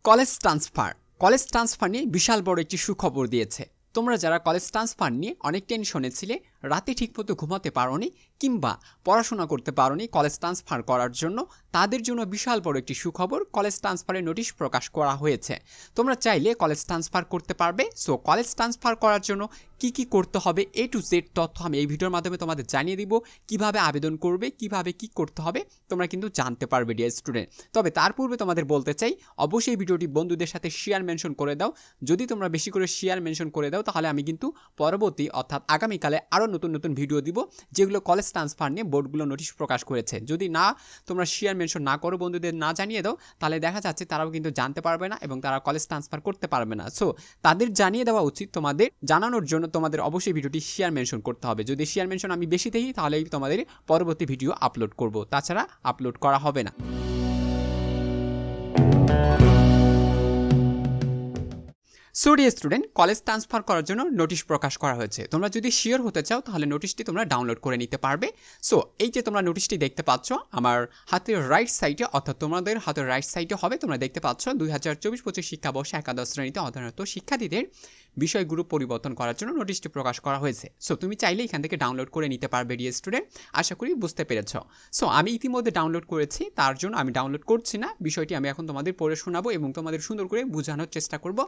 College transfer নিয়ে বিশাল বড় একটি সুখবর দিয়েছে। তোমরা যারা কলেজ ট্রান্সফার নিয়ে অনেক টেনশনে ছিলে, রাতে ঠিকমতো ঘুমাতে পারোনি কিংবা পড়াশোনা করতে পারোনি কলেজ ট্রান্সফার করার জন্য, তাদের জন্য বিশাল বড় একটি সুখবর। কলেজ ট্রান্সফারের নোটিশ প্রকাশ করা হয়েছে। তোমরা চাইলে কলেজ ট্রান্সফার করতে পারবে। সো কলেজ ট্রান্সফার করার জন্য কি কি করতে হবে A to Z তথ্য আমি এই ভিডিওর মাধ্যমে তোমাদের জানিয়ে দিব। কিভাবে আবেদন করবে, কিভাবে কি করতে হবে তোমরা কিন্তু জানতে পারবে ডিয়ার স্টুডেন্ট। তবে তার পূর্বে তোমাদের বলতে চাই, অবশ্যই ভিডিওটি বন্ধুদের সাথে শেয়ার মেনশন করে দাও। যদি তোমরা বেশি করে শেয়ার মেনশন করে দাও তাহলে আমি কিন্তু পরবর্তী অর্থাৎ আগামীকালে আরও নতুন নতুন ভিডিও দিব যেগুলো কলেজ ট্রান্সফার নিয়ে বোর্ডগুলো নোটিশ প্রকাশ করেছে। যদি না তোমরা শেয়ার মেনশন না করো, বন্ধুদের না জানিয়ে দাও, তাহলে দেখা যাচ্ছে তারাও কিন্তু জানতে পারবে না এবং তারা কলেজ ট্রান্সফার করতে পারবে না। সো তাদের জানিয়ে দেওয়া উচিত। তোমাদের জানানোর জন্য তোমাদের অবশ্যই ভিডিওটি শেয়ার মেনশন করতে হবে। যদি শেয়ার মেনশন আমি বেশি দেখি তাহলেই তোমাদের পরবর্তী ভিডিও আপলোড করব, তাছাড়া আপলোড করা হবে না। So dear student, college transfer করার জন্য নোটিশ প্রকাশ করা হয়েছে। তোমরা যদি শিওর হতে চাও তাহলে নোটিশটি তোমরা ডাউনলোড করে নিতে পারবে। সো এই যে তোমরা নোটিশটি দেখতে পাচ্ছ আমার হাতের রাইট সাইডে, অর্থাৎ তোমাদের হাতের রাইট সাইডে হবে, তোমরা দেখতে পাচ্ছ 2024-25 শিক্ষাবর্ষে একাদশ শ্রেণীতে অধ্যয়নরত শিক্ষার্থীদের বিষয়গুলো পরিবর্তন করার জন্য নোটিশটি প্রকাশ করা হয়েছে। সো তুমি চাইলে এখান থেকে ডাউনলোড করে নিতে পারবে ডিয়ার স্টুডেন্ট। আশা করি বুঝতে পেরেছ। সো আমি ইতিমধ্যে ডাউনলোড করেছি, তার জন্য আমি ডাউনলোড করছি না। বিষয়টি আমি এখন তোমাদের পড়ে শোনাবো এবং তোমাদের সুন্দর করে বোঝানোর চেষ্টা করব।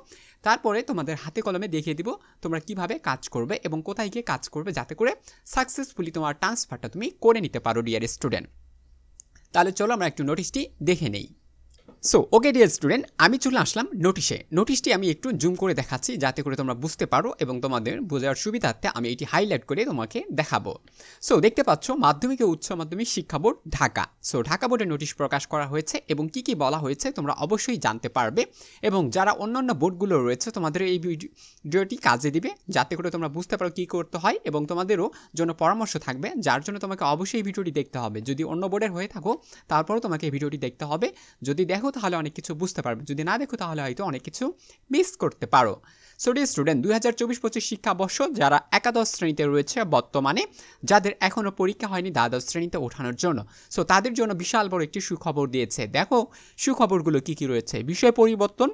তারপরে তোমাদের হাতে কলমে দেখিয়ে দিব তোমরা কিভাবে কাজ করবে এবং কোথায় গিয়ে কাজ করবে, যাতে করে সাকসেসফুলি তোমার ট্রান্সফারটা তুমি করে নিতে পারো ডিয়ার স্টুডেন্ট। তাহলে চলো আমরা একটু নোটিশটি দেখে নেই। সো ওকে ডিয়ার স্টুডেন্ট, আমি চলে আসলাম নোটিশটি আমি একটু জুম করে দেখাচ্ছি যাতে করে তোমরা বুঝতে পারো এবং তোমাদের বোঝার সুবিধার্থে আমি এটি হাইলাইট করে তোমাকে দেখাবো। সো দেখতে পাচ্ছ মাধ্যমিক ও উচ্চ মাধ্যমিক শিক্ষা বোর্ড ঢাকা। সো ঢাকা বোর্ডের নোটিশ প্রকাশ করা হয়েছে এবং কি কি বলা হয়েছে তোমরা অবশ্যই জানতে পারবে। এবং যারা অন্যান্য বোর্ডগুলো রয়েছে তোমাদের এই ভিডিওটি কাজে দিবে যাতে করে তোমরা বুঝতে পারো কী করতে হয় এবং তোমাদেরও জন্য পরামর্শ থাকবে, যার জন্য তোমাকে অবশ্যই এই ভিডিওটি দেখতে হবে। যদি অন্য বোর্ডের হয়ে থাকো তারপরেও তোমাকে এই ভিডিওটি দেখতে হবে। যদি দেখো তাহলে অনেক কিছু বুঝতে পারবে, যদি না দেখো তাহলে হয়তো অনেক কিছু মিস করতে পারো। সো ডিয়ার স্টুডেন্ট, 2024-25 শিক্ষাবর্ষ যারা একাদশ শ্রেণীতে রয়েছে বর্তমানে, যাদের এখনও পরীক্ষা হয়নি দ্বাদশ শ্রেণীতে ওঠানোর জন্য, সো তাদের জন্য বিশাল বড় একটি সুখবর দিয়েছে। দেখো সুখবরগুলো কি কি রয়েছে। বিষয় পরিবর্তন,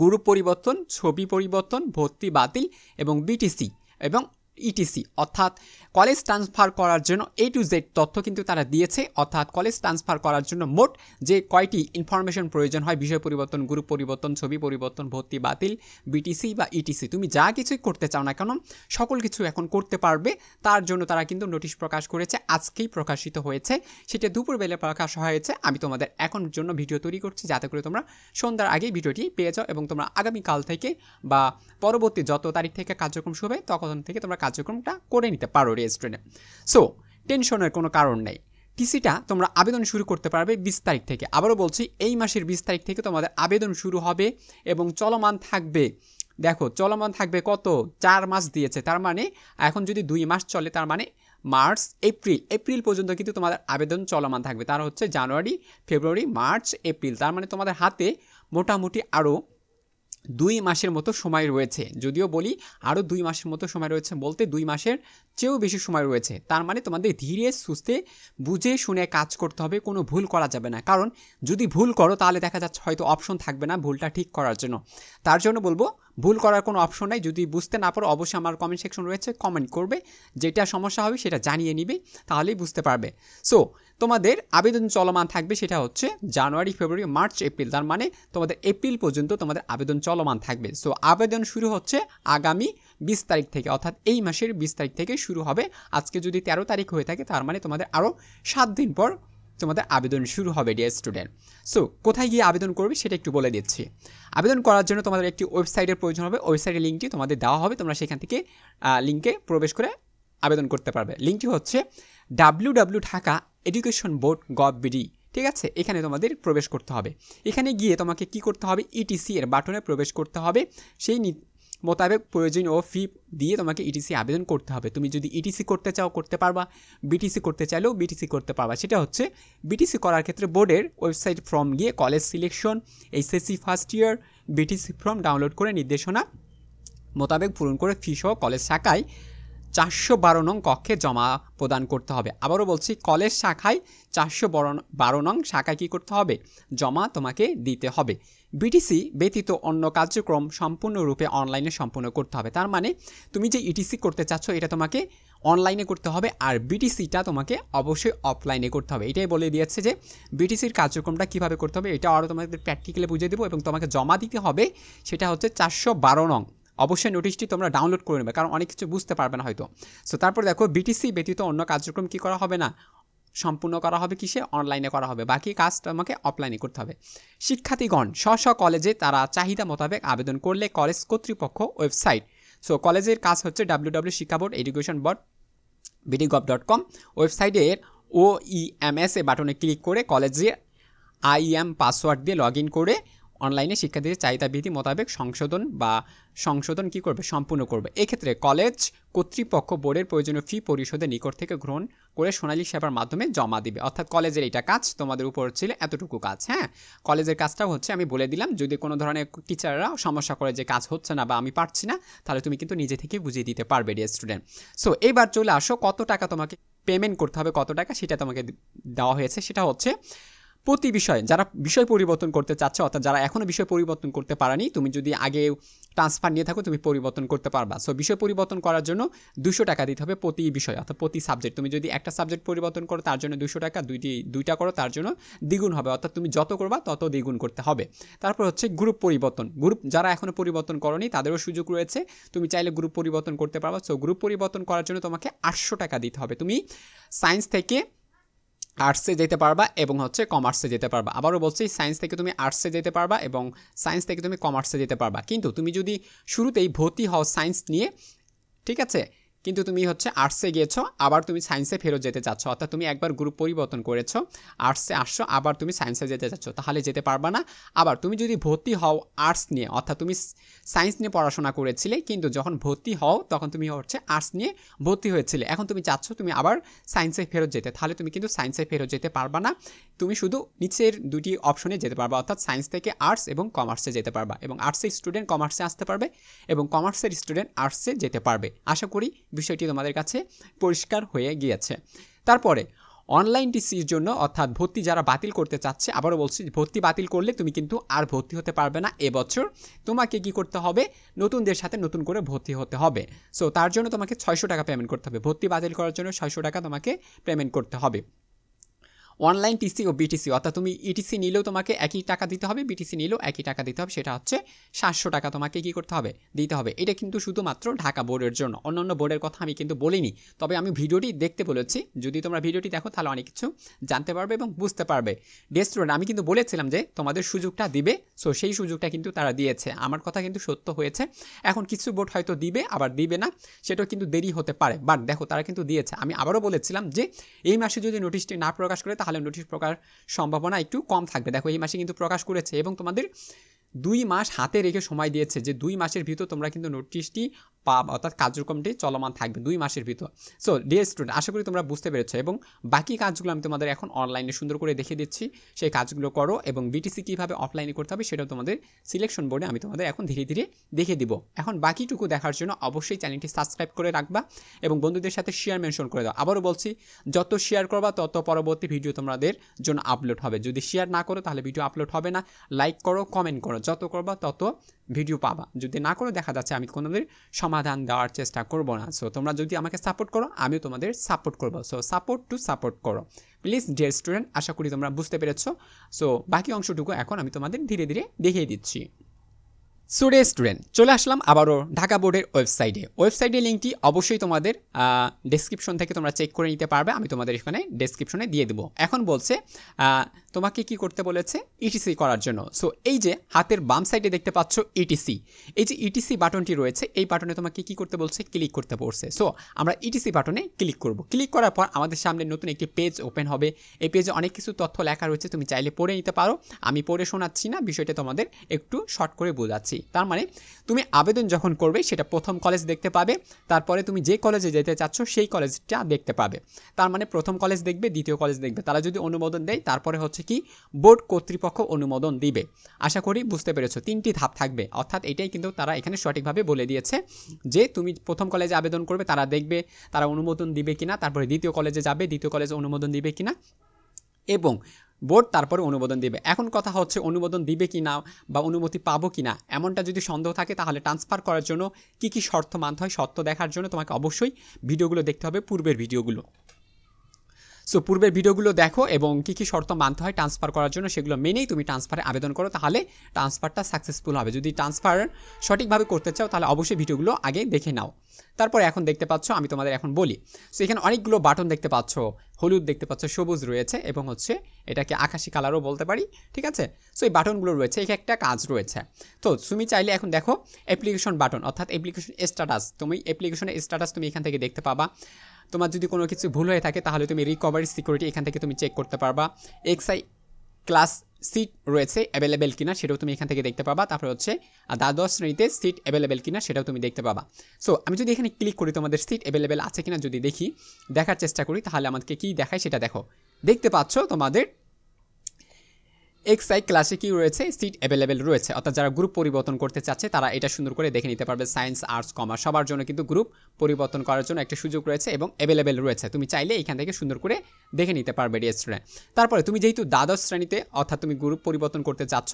গ্রুপ পরিবর্তন, ছবি পরিবর্তন, ভর্তি বাতিল এবং বিটিসি এবং ইটিসি, অর্থাৎ কলেজ ট্রান্সফার করার জন্য A to Z তথ্য কিন্তু তারা দিয়েছে। অর্থাৎ কলেজ ট্রান্সফার করার জন্য মোট যে কয়টি ইনফরমেশন প্রয়োজন হয়, বিষয় পরিবর্তন, গ্রুপ পরিবর্তন, ছবি পরিবর্তন, ভর্তি বাতিল, বিটিসি বা ইটিসি, তুমি যা কিছুই করতে চাও না কেন সকল কিছু এখন করতে পারবে। তার জন্য তারা কিন্তু নোটিশ প্রকাশ করেছে, আজকেই প্রকাশিত হয়েছে। সেটা দুপুরবেলা প্রকাশ হয়েছে। আমি তোমাদের এখন জন্য ভিডিও তৈরি করছি যাতে করে তোমরা সন্ধ্যার আগেই ভিডিওটি পেয়ে যাও এবং তোমরা আগামীকাল থেকে বা পরবর্তী যত তারিখ থেকে কার্যক্রম শুরু হবে তখন থেকে তোমরা কার্যক্রমটা করে নিতে পারো রে স্টুডেন্ট। সো টেনশনের কোনো কারণ নেই। টিসিটা তোমরা আবেদন শুরু করতে পারবে 20 তারিখ থেকে। আবারও বলছি, এই মাসের 20 তারিখ থেকে তোমাদের আবেদন শুরু হবে এবং চলমান থাকবে। দেখো চলমান থাকবে কত, 4 মাস দিয়েছে, তার মানে এখন যদি 2 মাস চলে তার মানে মার্চ এপ্রিল পর্যন্ত কিন্তু তোমাদের আবেদন চলমান থাকবে। তার হচ্ছে জানুয়ারি, ফেব্রুয়ারি, মার্চ, এপ্রিল, তার মানে তোমাদের হাতে মোটামুটি আরও 2 মাসের মতো সময় রয়েছে। যদিও বলি আরও 2 মাসের মতো সময় রয়েছে বলতে 2 মাসের চেয়েও বেশি সময় রয়েছে। তার মানে তোমাদের ধীরে সুস্থে বুঝে শুনে কাজ করতে হবে, কোনো ভুল করা যাবে না। কারণ যদি ভুল করো তাহলে দেখা যাচ্ছে হয়তো অপশন থাকবে না ভুলটা ঠিক করার জন্য। তার জন্য বলবো ভুল করার কোনো অপশন নাই। যদি বুঝতে না পারো অবশ্যই আমার কমেন্ট সেকশন রয়েছে, কমেন্ট করবে, যেটা সমস্যা হবে সেটা জানিয়ে নিবে, তাহলেই বুঝতে পারবে। সো তোমাদের আবেদন চলমান থাকবে, সেটা হচ্ছে জানুয়ারি, ফেব্রুয়ারি, মার্চ, এপ্রিল, তার মানে তোমাদের এপ্রিল পর্যন্ত তোমাদের আবেদন চলমান থাকবে। সো আবেদন শুরু হচ্ছে আগামী 20 তারিখ থেকে, অর্থাৎ এই মাসের 20 তারিখ থেকে শুরু হবে। আজকে যদি 13 তারিখ হয়ে থাকে তার মানে তোমাদের আরও 7 দিন পর তোমাদের আবেদন শুরু হবে ডিয়ার স্টুডেন্ট। সো কোথায় গিয়ে আবেদন করবে সেটা একটু বলে দিচ্ছি। আবেদন করার জন্য তোমাদের একটি ওয়েবসাইটের প্রয়োজন হবে। ওয়েবসাইটের লিঙ্কটি তোমাদের দেওয়া হবে, তোমরা সেখান থেকে লিঙ্কে প্রবেশ করে আবেদন করতে পারবে। লিঙ্কটি হচ্ছে www.dhaka.education.board.gov.bd। ঠিক আছে, এখানে তোমাদের প্রবেশ করতে হবে। এখানে গিয়ে তোমাকে কি করতে হবে, ইটিসি এর বাটনে প্রবেশ করতে হবে। সেই মোতাবেক প্রয়োজনীয় ফি দিয়ে তোমাকে ইটিসি আবেদন করতে হবে। তুমি যদি ইটিসি করতে চাও করতে পারবা, বিটিসি করতে চাইলেও বিটিসি করতে পারবা। সেটা হচ্ছে বিটিসি করার ক্ষেত্রে বোর্ডের ওয়েবসাইট ফর্ম গিয়ে college selection, HSC first year, BTC form download করে নির্দেশনা মোতাবেক পূরণ করে ফি সহ কলেজ শাখায় 412 নং কক্ষে জমা প্রদান করতে হবে। আবারও বলছি, কলেজ শাখায় 412 নং শাখায় কী করতে হবে? জমা তোমাকে দিতে হবে। বিটিসি ব্যতীত অন্য কার্যক্রম সম্পূর্ণরূপে অনলাইনে সম্পূর্ণ করতে হবে। তার মানে তুমি যে ইটিসি করতে চাচ্ছ এটা তোমাকে অনলাইনে করতে হবে, আর বিটিসিটা তোমাকে অবশ্যই অফলাইনে করতে হবে। এটাই বলে দিয়েছে যে বিটিসির কার্যক্রমটা কীভাবে করতে হবে, এটা আরও তোমাদের প্র্যাকটিক্যালি বুঝিয়ে দেবো, এবং তোমাকে জমা দিতে হবে সেটা হচ্ছে 412 নং। অবশ্যই নোটিশটি তোমরা ডাউনলোড করে নেবে, কারণ অনেক কিছু বুঝতে পারবে না হয়তো। সো তারপর দেখো, বিটিসি ব্যতীত অন্য কার্যক্রম কী করা হবে না, সম্পূর্ণ করা হবে কিসে? অনলাইনে করা হবে। বাকি কাজটা আমাকে অফলাইনে করতে হবে। শিক্ষার্থীগণ স্ব কলেজে তারা চাহিদা মোতাবেক আবেদন করলে কলেজ কর্তৃপক্ষ ওয়েবসাইট, সো কলেজের কাজ হচ্ছে www.শিক্ষাবোর্ড-education.bdgov.com ওয়েবসাইটের OEMS বাটনে ক্লিক করে কলেজে IEM পাসওয়ার্ড দিয়ে লগ ইন করে অনলাইনে শিক্ষার্থীদের চাহিদা বিধি মোতাবেক সংশোধন কী করবে? সম্পূর্ণ করবে। এক্ষেত্রে কলেজ কর্তৃপক্ষ বোর্ডের প্রয়োজনীয় ফি পরিশোধের নিকট থেকে গ্রহণ করে সোনালী সেবার মাধ্যমে জমা দিবে। অর্থাৎ কলেজের এটা কাজ, তোমাদের উপর ছিল এতটুকু কাজ। হ্যাঁ, কলেজের কাজটাও হচ্ছে, আমি বলে দিলাম, যদি কোনো ধরনের টিচাররা সমস্যা করে যে কাজ হচ্ছে না বা আমি পারছি না, তাহলে তুমি কিন্তু নিজে থেকে বুঝিয়ে দিতে পারবে ডিয়ার স্টুডেন্ট। সো এইবার চলে আসো, কত টাকা তোমাকে পেমেন্ট করতে হবে, কত টাকা সেটা তোমাকে দেওয়া হয়েছে। সেটা হচ্ছে প্রতি বিষয়, যারা বিষয় পরিবর্তন করতে চাচ্ছে, অর্থাৎ যারা এখনও বিষয় পরিবর্তন করতে পারেনি, তুমি যদি আগে ট্রান্সফার নিয়ে থাকো তুমি পরিবর্তন করতে পারবা। সো বিষয় পরিবর্তন করার জন্য 200 টাকা দিতে হবে প্রতি বিষয়, অর্থাৎ প্রতি সাবজেক্ট। তুমি যদি একটা সাবজেক্ট পরিবর্তন করো তার জন্য 200 টাকা, দুইটা করো তার জন্য দ্বিগুণ হবে, অর্থাৎ তুমি যত করবা তত দ্বিগুণ করতে হবে। তারপর হচ্ছে গ্রুপ পরিবর্তন। গ্রুপ যারা এখনও পরিবর্তন করনি তাদেরও সুযোগ রয়েছে, তুমি চাইলে গ্রুপ পরিবর্তন করতে পারবা। সো গ্রুপ পরিবর্তন করার জন্য তোমাকে 800 টাকা দিতে হবে। তুমি সায়েন্স থেকে আর্টসে যেতে পারবা এবং হচ্ছে কমার্সে যেতে পারবা। আবারও বলছি, সায়েন্স থেকে তুমি আর্টসে যেতে পারবা এবং সায়েন্স থেকে তুমি কমার্সে যেতে পারবা। কিন্তু তুমি যদি শুরুতেই ভর্তি হও সায়েন্স নিয়ে, ঠিক আছে, কিন্তু তুমি হচ্ছে আর্টসে গিয়েছো, আবার তুমি সায়েন্সে ফেরত যেতে চাচ্ছ, অর্থাৎ তুমি একবার গ্রুপ পরিবর্তন করেছো, আর্টসে আসছো, আবার তুমি সায়েন্সে যেতে চাচ্ছ, তাহলে যেতে পারবা না। আবার তুমি যদি ভর্তি হও আর্টস নিয়ে, অর্থাৎ তুমি সায়েন্স নিয়ে পড়াশোনা করেছিলে, কিন্তু যখন ভর্তি হও তখন তুমি হচ্ছে আর্টস নিয়ে ভর্তি হয়েছিলে, এখন তুমি চাচ্ছ তুমি আবার সায়েন্সে ফেরত যেতে, তাহলে তুমি কিন্তু সায়েন্সে ফেরত যেতে পারবা না। তুমি শুধু নিচের দুটি অপশনে যেতে পারবা, অর্থাৎ সায়েন্স থেকে আর্টস এবং কমার্সে যেতে পারবা, এবং আর্টসের স্টুডেন্ট কমার্সে আসতে পারবে এবং কমার্সের স্টুডেন্ট আর্টসে যেতে পারবে। আশা করি বিষয়টি তোমাদের কাছে পরিষ্কার হয়ে গিয়েছে। তারপরে অনলাইন টিসির জন্য, অর্থাৎ ভর্তি যারা বাতিল করতে চাচ্ছে, আবারও বলছি, ভর্তি বাতিল করলে তুমি কিন্তু আর ভর্তি হতে পারবে না এবছর। তোমাকে কি করতে হবে? নতুনদের সাথে নতুন করে ভর্তি হতে হবে। সো তার জন্য তোমাকে 600 টাকা পেমেন্ট করতে হবে। ভর্তি বাতিল করার জন্য 600 টাকা তোমাকে পেমেন্ট করতে হবে। অনলাইন টিসি ও বিটিসি, অর্থাৎ তুমি ইটিসি নিলেও তোমাকে একই টাকা দিতে হবে, বিটিসি নিলেও একই টাকা দিতে হবে, সেটা হচ্ছে 700 টাকা তোমাকে কী করতে হবে? দিতে হবে। এটা কিন্তু শুধুমাত্র ঢাকা বোর্ডের জন্য, অন্যান্য বোর্ডের কথা আমি কিন্তু বলিনি, তবে আমি ভিডিওটি দেখতে বলেছি। যদি তোমরা ভিডিওটি দেখো তাহলে অনেক কিছু জানতে পারবে এবং বুঝতে পারবে। ডিয়ার স্টুডেন্ট, আমি কিন্তু বলেছিলাম যে তোমাদের সুযোগটা দিবে, সো সেই সুযোগটা কিন্তু তারা দিয়েছে, আমার কথা কিন্তু সত্য হয়েছে। এখন কিছু বোর্ড হয়তো দিবে, আবার দিবে না, সেটাও কিন্তু দেরি হতে পারে, বাট দেখো তারা কিন্তু দিয়েছে। আমি আবারও বলেছিলাম যে এই মাসে যদি নোটিশটি না প্রকাশ করে তাহলে নোটিশ প্রকাশ সম্ভাবনা একটু কম থাকবে। দেখো এই মাসে কিন্তু প্রকাশ করেছে এবং তোমাদের 2 মাস হাতে রেখে সময় দিয়েছে, যে 2 মাসের ভিতর তোমরা কিন্তু নোটিশটি পাবা, অর্থাৎ কার্যক্রমটি চলমান থাকবে 2 মাসের ভিতর। সো ডিয়ার স্টুডেন্ট, আশা করি তোমরা বুঝতে পেরেছো, এবং বাকি কাজগুলো আমি তোমাদের এখন অনলাইনে সুন্দর করে দেখিয়ে দিচ্ছি, সেই কাজগুলো করো, এবং বিটিসি কীভাবে অফলাইনে করতে হবে সেটাও তোমাদের সিলেকশন বোর্ডে আমি তোমাদের এখন ধীরে ধীরে দেখিয়ে দিব। এখন বাকিটুকু দেখার জন্য অবশ্যই চ্যানেলটি সাবস্ক্রাইব করে রাখবা এবং বন্ধুদের সাথে শেয়ার মেনশন করে দাও। আবারও বলছি, যত শেয়ার করবা তত পরবর্তী ভিডিও তোমাদের জন্য আপলোড হবে। যদি শেয়ার না করো তাহলে ভিডিও আপলোড হবে না। লাইক করো, কমেন্ট করো, যত করবা তত ভিডিও পাবা। যদি না করো দেখা যাচ্ছে আমি কোনোদের সমাধান দেওয়ার চেষ্টা করব না। সো তোমরা যদি আমাকে সাপোর্ট করো আমিও তোমাদের সাপোর্ট করবো। সো সাপোর্ট করো প্লিজ ডিয়ার স্টুডেন্ট। আশা করি তোমরা বুঝতে পেরেছো। সো বাকি অংশটুকু এখন আমি তোমাদের ধীরে ধীরে দেখিয়ে দিচ্ছি। সো ডিয়ার স্টুডেন্ট, চলে আসলাম আবারও ঢাকা বোর্ডের ওয়েবসাইটের লিঙ্কটি অবশ্যই তোমাদের ডেসক্রিপশন থেকে তোমরা চেক করে নিতে পারবে, আমি তোমাদের এখানে ডেসক্রিপশনে দিয়ে দেবো। এখন বলছে তোমাকে কি করতে বলেছে? ইটিসি করার জন্য। সো এই যে হাতের বাম সাইডে দেখতে পাচ্ছ ইটিসি, এই যে ইটিসি বাটনটি রয়েছে, এই বাটনে তোমাকে কি করতে বলছে? ক্লিক করতে বলছে। সো আমরা ইটিসি বাটনে ক্লিক করব। ক্লিক করার পর আমাদের সামনে নতুন একটি পেজ ওপেন হবে। এই পেজে অনেক কিছু তথ্য লেখা রয়েছে, তুমি চাইলে পড়ে নিতে পারো, আমি পড়ে শোনাচ্ছি না, বিষয়টা তোমাদের একটু শর্ট করে বোঝাচ্ছি। কলেজটি। তার মানে তুমি আবেদন যখন করবে সেটা প্রথম কলেজ দেখতে পাবে, তারপরে তুমি যে কলেজে যেতে চাচ্ছ সেই কলেজটা দেখতে পাবে। তার মানে প্রথম কলেজ দেখবে, দ্বিতীয় কলেজ দেখবে, তারা যদি অনুমোদন দেয় তারপরে হচ্ছে কি বোর্ড কর্তৃপক্ষ অনুমোদন দিবে। আশা করি বুঝতে পেরেছো, 3টি ধাপ থাকবে, অর্থাৎ এটাই কিন্তু তারা এখানে সঠিকভাবে বলে দিয়েছে যে তুমি প্রথম কলেজে আবেদন করবে, তারা দেখবে তারা অনুমোদন দিবে কিনা, তারপরে দ্বিতীয় কলেজে যাবে, দ্বিতীয় কলেজে অনুমোদন দিবে কিনা, এবং বোর্ড তারপরে অনুমোদন দিবে। এখন কথা হচ্ছে অনুমোদন দিবে কি না বা অনুমতি পাবো কি না, এমনটা যদি সন্দেহ থাকে তাহলে ট্রান্সফার করার জন্য কী কী শর্ত মানতে হয়, শর্ত দেখার জন্য তোমাকে অবশ্যই ভিডিওগুলো দেখতে হবে, পূর্বের ভিডিওগুলো। সো পূর্বের ভিডিওগুলো দেখো এবং কী কী শর্ত মানতে হয় ট্রান্সফার করার জন্য, সেগুলো মেনেই তুমি ট্রান্সফারে আবেদন করো, তাহলে ট্রান্সফারটা সাকসেসফুল হবে। যদি ট্রান্সফার সঠিকভাবে করতে চাও তাহলে অবশ্যই ভিডিওগুলো আগে দেখে নাও। তারপরে এখন দেখতে পাচ্ছ, আমি তোমাদের এখন বলি। সো এখানে অনেকগুলো বাটন দেখতে পাচ্ছ, হলুদ দেখতে পাচ্ছ, সবুজ রয়েছে এবং হচ্ছে এটাকে আকাশি কালারও বলতে পারি, ঠিক আছে। সো এই বাটনগুলো রয়েছে, এখানে একটা কাজ রয়েছে। তো তুমি চাইলে এখন দেখো অ্যাপ্লিকেশন বাটন, অর্থাৎ অ্যাপ্লিকেশন স্ট্যাটাস, তুমি অ্যাপ্লিকেশনের স্ট্যাটাস তুমি এখান থেকে দেখতে পাবা। তোমার যদি কোনো কিছু ভুল হয়ে থাকে তাহলে তুমি রিকভারি সিকিউরিটি এখান থেকে তুমি চেক করতে পারবা। এক্সআই ক্লাস সিট রয়েছে অ্যাভেলেবেল কিনা সেটাও তুমি এখান থেকে দেখতে পাবা। তারপরে হচ্ছে দ্বাদশ শ্রেণীতে সিট অ্যাভেলেবেল কিনা সেটাও তুমি দেখতে পাবা। সো আমি যদি এখানে ক্লিক করি তোমাদের সিট অ্যাভেলেবেল আছে কিনা যদি দেখার চেষ্টা করি, তাহলে আমাদেরকে কী দেখায় সেটা দেখো। দেখতে পাচ্ছ তোমাদের এক্সআই ক্লাসে কি রয়েছে, সিট অ্যাভেলেবেল রয়েছে, অর্থাৎ যারা গ্রুপ পরিবর্তন করতে চাচ্ছে তারা এটা সুন্দর করে দেখে নিতে পারবে। সায়েন্স, আর্টস, কমার্স সবার জন্য কিন্তু গ্রুপ পরিবর্তন করার জন্য একটা সুযোগ রয়েছে এবং অ্যাভেলেবেল রয়েছে, তুমি চাইলে এখান থেকে সুন্দর করে দেখে নিতে পারবে ডিয়ার স্টুডেন্ট। তারপরে তুমি যেহেতু দ্বাদশ শ্রেণীতে, অর্থাৎ তুমি গ্রুপ পরিবর্তন করতে চাচ্ছ,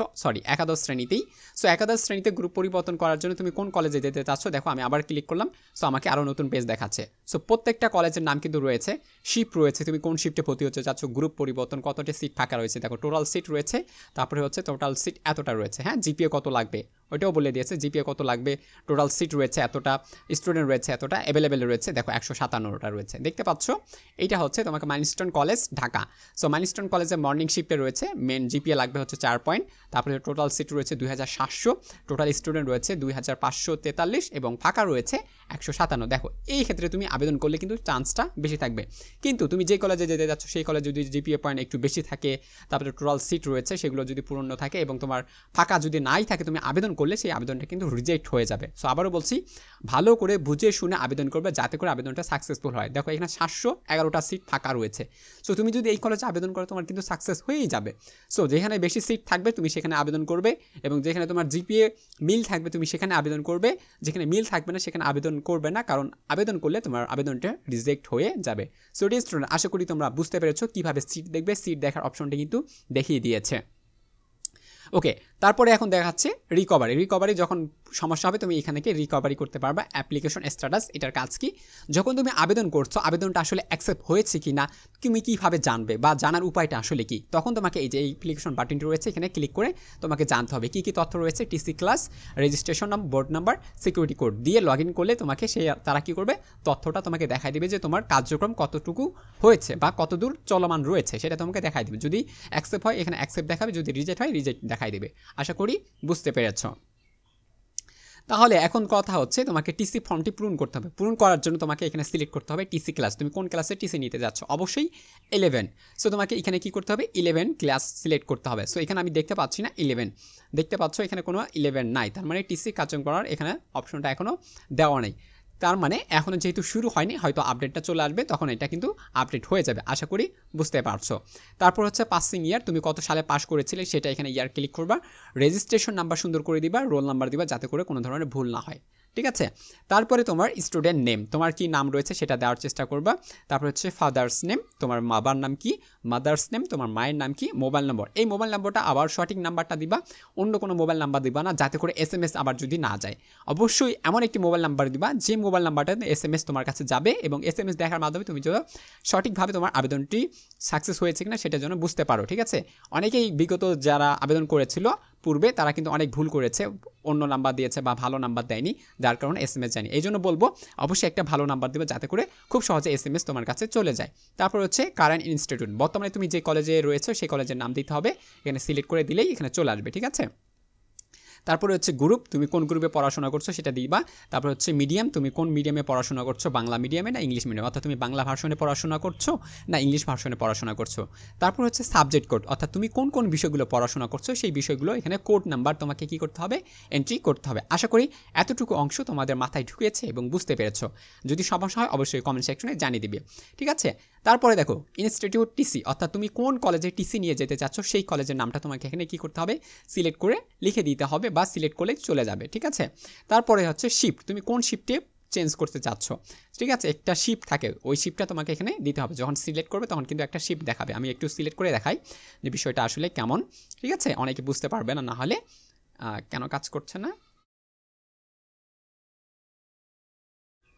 একাদশ শ্রেণীতেই। সো একাদশ শ্রেণীতে গ্রুপ পরিবর্তন করার জন্য তুমি কোন কলেজে যেতে চাচ্ছ, দেখো আমি আবার ক্লিক করলাম। সো আমাকে আরও নতুন পেজ দেখাচ্ছে। সো প্রত্যেকটা কলেজের নাম কিন্তু রয়েছে, শিফট রয়েছে, তুমি কোন শিফটে ভর্তি হতে চাচ্ছ, গ্রুপ পরিবর্তন, কতটা সিট ফাঁকা রয়েছে, দেখো টোটাল সিট রয়েছে, তারপরে হচ্ছে টোটাল সিট এতটা রয়েছে, হ্যাঁ জিপিএ কত লাগবে ওইটাও বলে দিয়েছে, জিপিএ কত লাগবে, টোটাল সিট রয়েছে এতটা, স্টুডেন্ট রয়েছে এতটা, অ্যাভেলেবেল রয়েছে, দেখো 157টা রয়েছে, দেখতে পাচ্ছ। এইটা হচ্ছে তোমাকে milestone college Dhaka. So milestone কলেজে মর্নিং শিফটে রয়েছে, মেন জিপিএ লাগবে হচ্ছে 4 পয়েন্ট, তারপরে টোটাল সিট রয়েছে 2700, টোটাল স্টুডেন্ট রয়েছে 2543 এবং ফাঁকা রয়েছে 157। দেখো এই ক্ষেত্রে তুমি আবেদন করলে কিন্তু চান্সটা বেশি থাকবে। কিন্তু তুমি যে কলেজে যেতে যাচ্ছ সেই কলেজে যদি জিপিএ পয়েন্ট একটু বেশি থাকে, তারপরে টোটাল সিট রয়েছে সেগুলো যদি পূর্ণ থাকে এবং তোমার ফাঁকা যদি নাই থাকে, তুমি আবেদন করলে সেই আবেদনটা কিন্তু রিজেক্ট হয়ে যাবে। সো আবারও বলছি, ভালো করে বুঝে শুনে আবেদন করবে যাতে করে আবেদনটা সাকসেসফুল হয়। দেখো এখানে 711টা সিট ফাঁকা রয়েছে। সো তুমি যদি এই কলেজে আবেদন করো তোমার কিন্তু সাকসেস হয়েই যাবে। সো যেখানে বেশি সিট থাকবে তুমি সেখানে আবেদন করবে এবং যেখানে তোমার জিপিএ মিল থাকবে তুমি সেখানে আবেদন করবে, যেখানে মিল থাকবে না সেখানে আবেদন করবে না, কারণ আবেদন করলে তোমার আবেদনটা রিজেক্ট হয়ে যাবে। সো ডিয়ার স্টুডেন্ট, আশা করি তোমরা বুঝতে পেরেছো কীভাবে সিট দেখবে। সিট দেখার অপশনটি কিন্তু দেখিয়ে দিয়েছে। ওকে, তারপরে এখন দেখাচ্ছে রিকভারি যখন সমস্যা হবে তুমি এখান থেকে রিকভারি করতে পারবা। অ্যাপ্লিকেশন স্ট্যাটাস, এটার কাজ কি, যখন তুমি আবেদন করছো আবেদনটা আসলে অ্যাকসেপ্ট হয়েছে কি না তুমি কীভাবে জানবে বা জানার উপায়টা আসলে কি, তখন তোমাকে এই যে অ্যাপ্লিকেশন বাটনটি রয়েছে এখানে ক্লিক করে তোমাকে জানতে হবে কী কী তথ্য রয়েছে। TC class, registration number, board number, security code দিয়ে লগ ইন করলে তোমাকে তারা কী করবে, তথ্যটা তোমাকে দেখাই দেবে যে তোমার কার্যক্রম কতটুকু হয়েছে বা কতদূর চলমান রয়েছে সেটা তোমাকে দেখাই দেবে। যদি অ্যাকসেপ্ট হয় এখানে অ্যাকসেপ্ট দেখাবে, যদি রিজেক্ট হয় রিজেক্ট দেখাই দেবে। আশা করি বুঝতে পেরেছ। তাহলে এখন কথা হচ্ছে তোমাকে টিসি ফর্মটি পূরণ করতে হবে। পূরণ করার জন্য তোমাকে এখানে সিলেক্ট করতে হবে টিসি ক্লাস, তুমি কোন ক্লাসে টিসি নিতে যাচ্ছ, অবশ্যই 11। সো তোমাকে এখানে কি করতে হবে, 11 ক্লাস সিলেক্ট করতে হবে। সো এখানে আমি দেখতে পাচ্ছি না 11, দেখতে পাচ্ছ এখানে কোনো 11 নাই, তার মানে টিসি কার্যক্রম করার এখানে অপশনটা এখনও দেওয়া নেই। তার মানে এখনও যেহেতু শুরু হয়নি, হয়তো আপডেটটা চলে আসবে তখন এটা কিন্তু আপডেট হয়ে যাবে, আশা করি বুঝতে পারছো। তারপর হচ্ছে পাসিং ইয়ার, তুমি কত সালে পাস করেছিলে সেটা এখানে ইয়ার ক্লিক করবা। রেজিস্ট্রেশন নাম্বার সুন্দর করে দিবা, রোল নাম্বার দিবা যাতে করে কোনো ধরনের ভুল না হয়, ঠিক আছে। তারপরে তোমার স্টুডেন্ট নেম, তোমার কি নাম রয়েছে সেটা দেওয়ার চেষ্টা করবা। তারপর হচ্ছে ফাদার্স নেম, তোমার বাবার নাম কি, মাদার্স নেম, তোমার মায়ের নাম কি, মোবাইল নম্বর, এই মোবাইল নম্বরটা আবার সঠিক নাম্বারটা দিবা, অন্য কোনো মোবাইল নাম্বার দিবা না, যাতে করে SMS আবার যদি না যায়। অবশ্যই এমন একটি মোবাইল নাম্বার দিবা যে মোবাইল নাম্বারটাতে SMS তোমার কাছে যাবে এবং SMS দেখার মাধ্যমে তুমি যদি সঠিকভাবে তোমার আবেদনটি সাকসেস হয়েছে কিনা সেটার জন্য বুঝতে পারো, ঠিক আছে। অনেকেই বিগত যারা আবেদন করেছিল পূর্বে তারা কিন্তু অনেক ভুল করেছে, অন্য নাম্বার দিয়েছে বা ভালো নাম্বার দেয়নি, যার কারণে SMS যায়নি। এই জন্য বলবো অবশ্যই একটা ভালো নাম্বার দেবে যাতে করে খুব সহজে SMS তোমার কাছে চলে যায়। তারপর হচ্ছে কারেন্ট ইনস্টিটিউট, বর্তমানে তুমি যে কলেজে রয়েছো সেই কলেজের নাম দিতে হবে, এখানে সিলেক্ট করে দিলেই এখানে চলে আসবে, ঠিক আছে। তারপরে হচ্ছে গ্রুপ, তুমি কোন গ্রুপে পড়াশোনা করছো সেটা দিবা। তারপর হচ্ছে মিডিয়াম, তুমি কোন মিডিয়ামে পড়াশোনা করছো, বাংলা মিডিয়ামে না ইংলিশ মিডিয়ামে, অর্থাৎ তুমি বাংলা ভার্সনে পড়াশোনা করছো না ইংলিশ ভার্সনে পড়াশোনা করছো। তারপর হচ্ছে সাবজেক্ট কোড, অর্থাৎ তুমি কোন কোন বিষয়গুলো পড়াশোনা করছো সেই বিষয়গুলো এখানে কোড নাম্বার তোমাকে কি করতে হবে, এন্ট্রি করতে হবে। আশা করি এতটুকু অংশ তোমাদের মাথায় ঢুকেছে এবং বুঝতে পেরেছো। যদি সমস্যা হয় অবশ্যই কমেন্ট সেকশনে জানিয়ে দিবে, ঠিক আছে। তারপরে দেখো ইনস্টিটিউট টিসি, অর্থাৎ তুমি কোন কলেজে টিসি নিয়ে যেতে চাচ্ছ সেই কলেজের নামটা তোমাকে এখানে কি করতে হবে, সিলেক্ট করে লিখে দিতে হবে বা সিলেক্ট করলে চলে যাবে, ঠিক আছে। তারপরে হচ্ছে শিফট, তুমি কোন শিফটে চেঞ্জ করতে চাচ্ছ, ঠিক আছে। একটা শিফট থাকে, ওই শিফটটা তোমাকে এখানে দিতে হবে। যখন সিলেক্ট করবে তখন কিন্তু একটা শিফট দেখাবে। আমি একটু সিলেক্ট করে দেখাই যে বিষয়টা আসলে কেমন, ঠিক আছে। অনেকে বুঝতে পারবে না, না হলে কেন কাজ করছে না।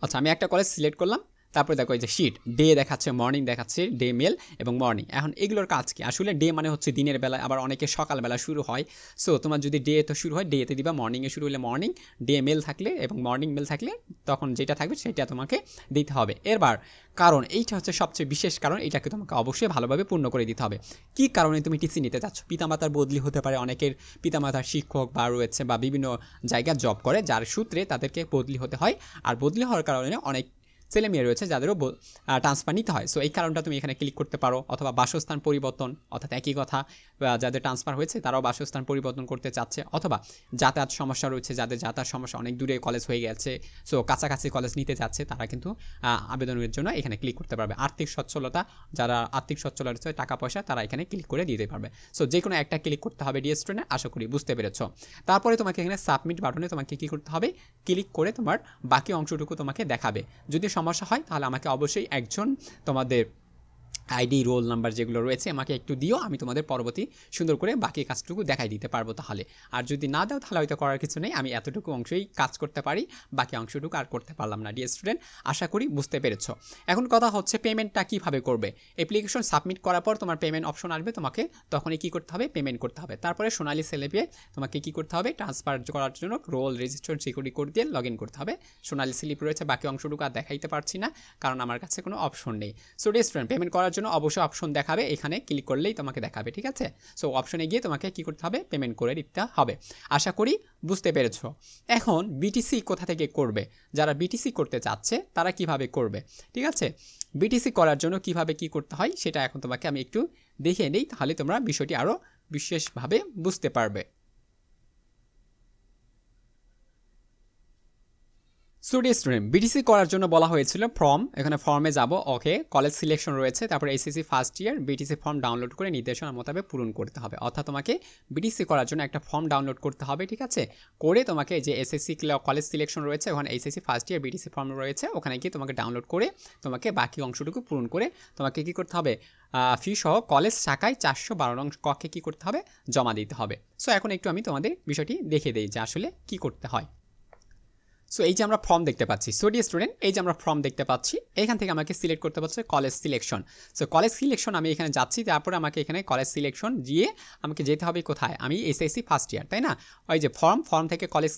আচ্ছা, আমি একটা কলেজ সিলেক্ট করলাম। তারপরে দেখো এই যে শিট, ডে দেখাচ্ছে, মর্নিং দেখাচ্ছে, ডে মেল এবং মর্নিং। এখন এগুলোর কাজ কি, আসলে ডে মানে হচ্ছে দিনের বেলা, আবার অনেকে সকালবেলা শুরু হয়। সো তোমার যদি ডে তো শুরু হয়, ডেতে দিবা, মর্নিংয়ে শুরু হলে মর্নিং, ডে মেল থাকলে এবং মর্নিং মেল থাকলে তখন যেটা থাকবে সেটা তোমাকে দিতে হবে। এরবার কারণ এইটা হচ্ছে সবচেয়ে বিশেষ কারণ, এটাকে তোমাকে অবশ্যই ভালোভাবে পূর্ণ করে দিতে হবে। কী কারণে তুমি টিসি নিতে চাচ্ছ, পিতামাতার বদলি হতে পারে, অনেকের পিতামাতার শিক্ষক বা রয়েছে বা বিভিন্ন জায়গায় জব করে, যার সূত্রে তাদেরকে বদলি হতে হয়। আর বদলি হওয়ার কারণে অনেক ছেলে মেয়ে রয়েছে যাদেরও ট্রান্সফার নিতে হয়। সো এই কারণটা তুমি এখানে ক্লিক করতে পারো, অথবা বাসস্থান পরিবর্তন, অর্থাৎ একই কথা, যাদের ট্রান্সফার হয়েছে তারাও বাসস্থান পরিবর্তন করতে চাচ্ছে, অথবা যাতায়াত সমস্যা রয়েছে, যাদের যাতায়াত সমস্যা, অনেক দূরে কলেজ হয়ে গেছে, সো কাছাকাছি কলেজ নিতে যাচ্ছে, তারা কিন্তু আবেদনের জন্য এখানে ক্লিক করতে পারবে। আর্থিক সচ্ছলতা, যারা আর্থিক সচ্ছল রয়েছে, টাকা পয়সা, তারা এখানে ক্লিক করে দিতে পারবে। সো যে কোনো একটা ক্লিক করতে হবে ডিয়ার স্টুডেন্ট, আশা করি বুঝতে পেরেছ। তারপরে তোমাকে এখানে সাবমিট বাটনে তোমাকে কী করতে হবে, ক্লিক করে তোমার বাকি অংশটুকু তোমাকে দেখাবে। যদি সমস্যা হয় তাহলে আমাকে অবশ্যই একজন তোমাদের আইডি, রোল নাম্বার যেগুলো রয়েছে আমাকে একটু দিও, আমি তোমাদের পরবর্তী সুন্দর করে বাকি কাজটুকু দেখাই দিতে পারবো তাহলে। আর যদি না দাও তাহলে হয়তো করার কিছু নেই, আমি এতটুকু অংশই কাজ করতে পারি, বাকি অংশটুকু আর করতে পারলাম না। ডিয়ার স্টুডেন্ট, আশা করি বুঝতে পেরেছো। এখন কথা হচ্ছে পেমেন্টটা কীভাবে করবে। অ্যাপ্লিকেশন সাবমিট করার পর তোমার পেমেন্ট অপশন আসবে, তোমাকে তখনই কী করতে হবে, পেমেন্ট করতে হবে। তারপরে সোনালী স্লিপে তোমাকে কী করতে হবে, ট্রান্সফার করার জন্য রোল, রেজিস্ট্রেশন, সিকিউরিটি কোড দিয়ে লগ ইন করতে হবে। সোনালী স্লিপ রয়েছে, বাকি অংশটুকু আর দেখাইতে পারছি না কারণ আমার কাছে কোনো অপশন নেই। সো ডিয়ার স্টুডেন্ট, পেমেন্ট করার জন্য অবশ্যই অপশন দেখাবে, এখানে ক্লিক করলেই তোমাকে দেখাবে, ঠিক আছে। সো অপশনে গিয়ে তোমাকে কি করতে হবে, পেমেন্ট করে দিতে হবে। আশা করি বুঝতে পেরেছো। এখন বিটিসি কোথা থেকে করবে, যারা বিটিসি করতে চাচ্ছে তারা কিভাবে করবে, ঠিক আছে। বিটিসি করার জন্য কিভাবে কি করতে হয় সেটা এখন তোমাকে আমি একটু দেখিয়ে নিই, তাহলে তোমরা বিষয়টি আরও বিশেষভাবে বুঝতে পারবে। সো ডিয়ার স্টুডেন্ট, বিটিসি করার জন্য বলা হয়েছিল ফর্ম, এখানে ফর্মে যাব, ওকে, কলেজ সিলেকশন রয়েছে, তারপরে SSC first year BTC form download করে নির্দেশনা মোতাবেক পূরণ করতে হবে। অর্থাৎ তোমাকে বিটিসি করার জন্য একটা ফর্ম ডাউনলোড করতে হবে, ঠিক আছে। করে তোমাকে যে এসএসসি কলেজ সিলেকশন রয়েছে, ওখানে SSC first year BTC form রয়েছে, ওখানে গিয়ে তোমাকে ডাউনলোড করে তোমাকে বাকি অংশটুকু পূরণ করে তোমাকে কী করতে হবে, ফি সহ কলেজ শাখায় 412 নং কক্ষে কী করতে হবে, জমা দিতে হবে। সো এখন একটু আমি তোমাদের বিষয়টি দেখে দিই যে আসলে কী করতে হয়। সো এই যে আমরা ফর্ম দেখতে পাচ্ছি, সো ডিয়ার স্টুডেন্ট, এই যে আমরা ফর্ম দেখতে পাচ্ছি, এখান থেকে আমাকে সিলেক্ট করতে পারছে college selection. So college selection আমি এখানে যাচ্ছি, তারপরে আমাকে এখানে কলেজ সিলেকশন গিয়ে আমাকে যেতে হবে কোথায়, আমি এসএসসি ফার্স্ট ইয়ার, তাই না। ওই যে ফর্ম থেকে কলেজ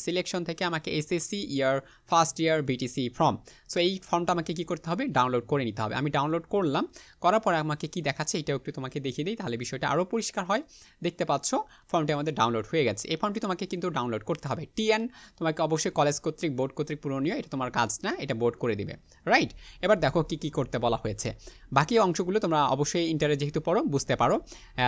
সিলেকশন থেকে আমাকে SSC year first year BTC form. So এই ফর্মটা আমাকে কী করতে হবে, ডাউনলোড করে নিতে হবে। আমি ডাউনলোড করলাম, করার পরে আমাকে কি দেখাচ্ছে এটাও একটু তোমাকে দেখিয়ে দিই, তাহলে বিষয়টা আরও পরিষ্কার হয়। দেখতে পাচ্ছ ফর্মটি আমাদের ডাউনলোড হয়ে গেছে। এই ফর্মটি তোমাকে কিন্তু ডাউনলোড করতে হবে। টিএন তোমাকে অবশ্যই কলেজ কর্তৃক, বোর্ড কর্তৃক পূরণীয়, এটা তোমার কাজ না, এটা বোর্ড করে দিবে, রাইট। এবার দেখো কি কি করতে বলা হয়েছে। বাকি অংশগুলো তোমরা অবশ্যই ইন্টারে যেহেতু পড়ো বুঝতে পারো।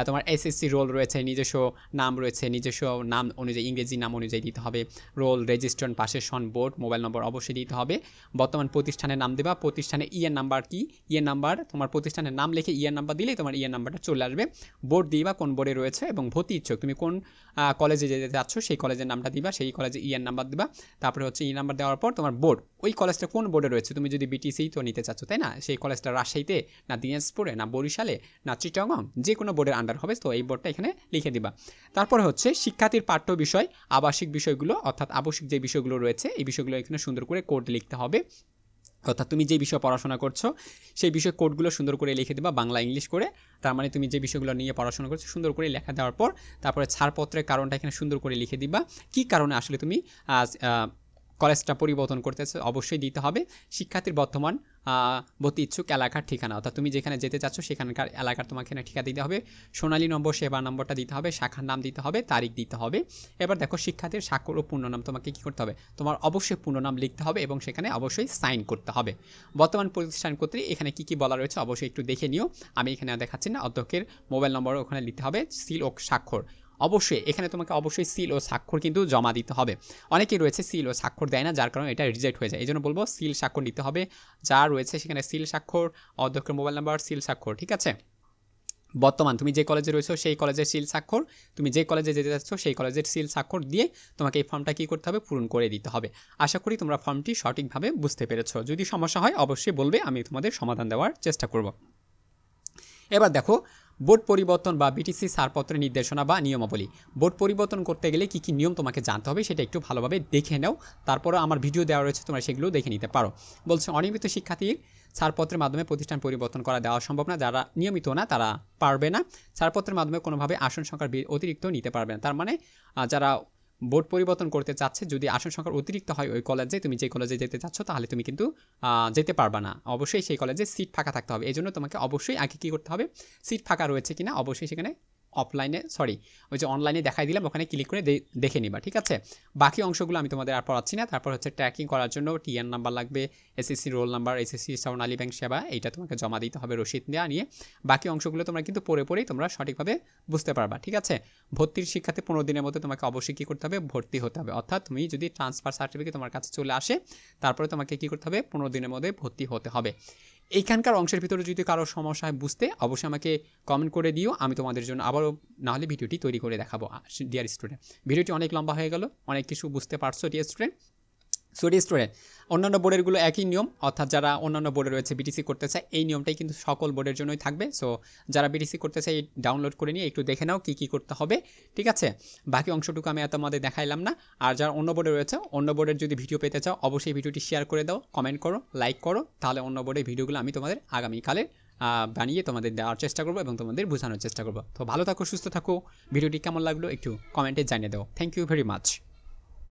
তোমার এসএসসি রোল রয়েছে, নিজস্ব নাম রয়েছে, নিজস্ব নাম অনুযায়ী ইংরেজি নাম অনুযায়ী দিতে হবে। রোল, রেজিস্ট্রেশন, পাশের সন, বোর্ড, মোবাইল নম্বর অবশ্যই দিতে হবে। বর্তমান প্রতিষ্ঠানের নাম দেবা, প্রতিষ্ঠানের ইয়ের নাম্বার কি, ইয়ের নাম্বার, তোমার প্রতিষ্ঠানের নাম লিখে ইয়ের নাম্বার দিলেই তোমার ইয়ের নাম্বারটা চলে আসবে। বোর্ড দিবা, কোন বোর্ডে রয়েছে, এবং ভর্তি ইচ্ছুক, তুমি কোন কলেজে যেতে চাচ্ছ সেই কলেজের নামটা দিবা, সেই কলেজে ইয়ের নাম্বার দিবা। তারপরে হচ্ছে ই নাম্বার দেওয়ার পর তোমার বোর্ড, ওই কলেজটা কোন বোর্ডে রয়েছে, তুমি যদি বিটিসি তো নিতে চাচ্ছ, তাই না, সেই কলেজটা রাজশাহীতে না দিনাজপুরে না বরিশালে না চিটাগং, যে কোনো বোর্ডের আন্ডার হবে, তো এই বোর্ডটা এখানে লিখে দিবা। তারপর হচ্ছে শিক্ষার্থীর পাঠ্য বিষয়, আবাসিক বিষয়গুলো, অর্থাৎ আবাসিক যে বিষয়গুলো রয়েছে এই বিষয়গুলো এখানে সুন্দর করে কোড লিখতে হবে। অর্থাৎ তুমি যে বিষয়ে পড়াশোনা করছো সেই বিষয় কোডগুলো সুন্দর করে লিখে দেবা, বাংলা ইংলিশ করে। তার মানে তুমি যে বিষয়গুলো নিয়ে পড়াশোনা করছো সুন্দর করে লেখা দেওয়ার পর তারপরে ছাড়পত্রের কারণটা এখানে সুন্দর করে লিখে দিবা, কী কারণে আসলে তুমি কলেজটা পরিবর্তন করতেছে অবশ্যই দিতে হবে শিক্ষার্থীর বর্তমান ভর্তি ইচ্ছুক এলাকার ঠিকানা, অর্থাৎ তুমি যেখানে যেতে চাচ্ছ সেখানকার এলাকার তোমাকে এখানে ঠিকা দিতে হবে, সোনালী নম্বর সেবা নম্বরটা দিতে হবে, শাখার নাম দিতে হবে, তারিখ দিতে হবে। এবার দেখো শিক্ষার্থীর স্বাক্ষর ও পূর্ণ নাম তোমাকে কী করতে হবে, তোমার অবশ্যই পূর্ণ নাম লিখতে হবে এবং সেখানে অবশ্যই সাইন করতে হবে। বর্তমান প্রতিষ্ঠান কর্তৃক এখানে কী কী বলা রয়েছে অবশ্যই একটু দেখে নিও, আমি এখানে দেখাচ্ছি না। অধ্যক্ষের মোবাইল নম্বর ওখানে লিখতে হবে, সিল ও স্বাক্ষর অবশ্যই এখানে তোমাকে অবশ্যই সিল ও স্বাক্ষর কিন্তু জমা দিতে হবে। অনেকেই রয়েছে সিল ও স্বাক্ষর দেয় না, যার কারণে এটা রিজেক্ট হয়ে যায়। এই জন্য বলবো সিল স্বাক্ষর দিতে হবে, যা রয়েছে সেখানে সিল স্বাক্ষর, অধ্যক্ষের মোবাইল নাম্বার, সিল স্বাক্ষর, ঠিক আছে। বর্তমান তুমি যে কলেজে রয়েছো সেই কলেজের সিল স্বাক্ষর, তুমি যে কলেজে যেতে যাচ্ছ সেই কলেজের সিল স্বাক্ষর দিয়ে তোমাকে এই ফর্মটা কী করতে হবে, পূরণ করে দিতে হবে। আশা করি তোমরা ফর্মটি সঠিকভাবে বুঝতে পেরেছো। যদি সমস্যা হয় অবশ্যই বলবে, আমি তোমাদের সমাধান দেওয়ার চেষ্টা করব। এবার দেখো বোর্ড পরিবর্তন বা বিটিসি ছাড়পত্রের নির্দেশনা বা নিয়মাবলী। বোর্ড পরিবর্তন করতে গেলে কী কী নিয়ম তোমাকে জানতে হবে সেটা একটু ভালোভাবে দেখে নাও, তারপরে আমার ভিডিও দেওয়া রয়েছে তোমরা সেগুলো দেখে নিতে পারো। বলছে অনিয়মিত শিক্ষার্থীর ছাড়পত্রের মাধ্যমে প্রতিষ্ঠান পরিবর্তন করা দেওয়া সম্ভব না, যারা নিয়মিত না তারা পারবে না। ছাড়পত্রের মাধ্যমে কোনোভাবে আসন সংখ্যার অতিরিক্ত নিতে পারবে না, তার মানে যারা বোর্ড পরিবর্তন করতে চাচ্ছে যদি আসন সংখ্যার অতিরিক্ত হয় ওই কলেজে, তুমি যে কলেজে যেতে চাচ্ছ তাহলে তুমি কিন্তু যেতে পারবা না। অবশ্যই সেই কলেজে সিট ফাঁকা থাকতে হবে। এই জন্য তোমাকে অবশ্যই আগে কী করতে হবে, সিট ফাঁকা রয়েছে কিনা অবশ্যই সেখানে ওই যে অনলাইনে দেখাই দিলাম ওখানে ক্লিক করে দেখে নিবা, ঠিক আছে। বাকি অংশগুলো আমি তোমাদের আর পড়াচ্ছি না। তারপর হচ্ছে ট্র্যাকিং করার জন্য টিএন নাম্বার লাগবে, এসএসসি রোল নাম্বার, এসএসসি সোনালী ব্যাংক সেবা, এইটা তোমাকে জমা দিতে হবে রসিদ দেওয়া নিয়ে। বাকি অংশগুলো তোমরা কিন্তু পড়েই তোমরা সঠিকভাবে বুঝতে পারবা, ঠিক আছে। ভর্তির শিক্ষার্থী 15 দিনের মধ্যে তোমাকে অবশ্যই কী করতে হবে, ভর্তি হতে হবে। অর্থাৎ তুমি যদি ট্রান্সফার সার্টিফিকেট তোমার কাছে চলে আসে তারপরে তোমাকে কী করতে হবে, 15 দিনের মধ্যে ভর্তি হতে হবে। এইখানকার অংশের ভিতরে যদি কারো সমস্যা হয় বুঝতে অবশ্যই আমাকে কমেন্ট করে দিও, আমি তোমাদের জন্য আবারও নাহলে ভিডিওটি তৈরি করে দেখাবো। ডিয়ার স্টুডেন্ট, ভিডিওটি অনেক লম্বা হয়ে গেল, অনেক কিছু বুঝতে পারছো ডিয়ার স্টুডেন্ট। স্টুডেন্ট অন্যান্য বোর্ডেরগুলো একই নিয়ম, অর্থাৎ যারা অন্যান্য বোর্ডে রয়েছে বিটিসি করতে চায় এই নিয়মটাই কিন্তু সকল বোর্ডের জন্যই থাকবে। সো যারা বিটিসি করতে চায় ডাউনলোড করে নিয়ে একটু দেখে নাও কী করতে হবে, ঠিক আছে। বাকি অংশটুকু আমি তোমাদের দেখাইলাম না। আর যারা অন্য বোর্ডে রয়েছে অন্য বোর্ডের যদি ভিডিও পেতে চাও অবশ্যই ভিডিওটি শেয়ার করে দাও, কমেন্ট করো, লাইক করো, তাহলে অন্য বোর্ডের ভিডিওগুলো আমি তোমাদের আগামীকালে বানিয়ে তোমাদের দেওয়ার চেষ্টা করবো এবং তোমাদের বোঝানোর চেষ্টা করবো। তো ভালো থাকো, সুস্থ থাকো। ভিডিওটি কেমন লাগলো একটু কমেন্টে জানিয়ে দাও। Thank you very much.